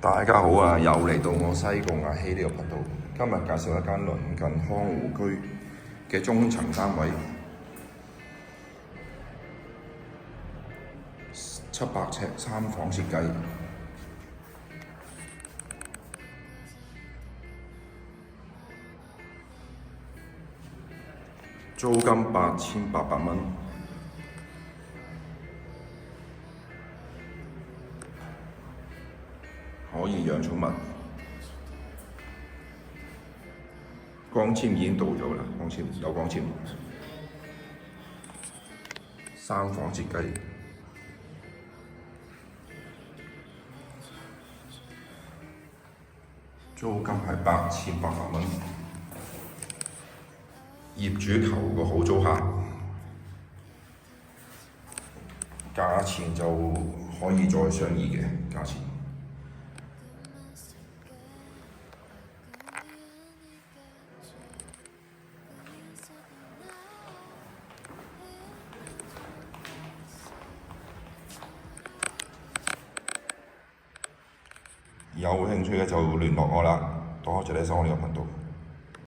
大家好啊！又嚟到我西貢阿希呢個頻道。今日介紹一間鄰近康湖居嘅中層單位，700尺3房設計，租金8800蚊。可以養寵物，光纖已經到咗啦，有光纖，3房設計，租金係8800蚊，業主求個好租客，價錢就可以再商議嘅價錢。有興趣嘅就聯絡我啦，多謝你收我呢個頻道。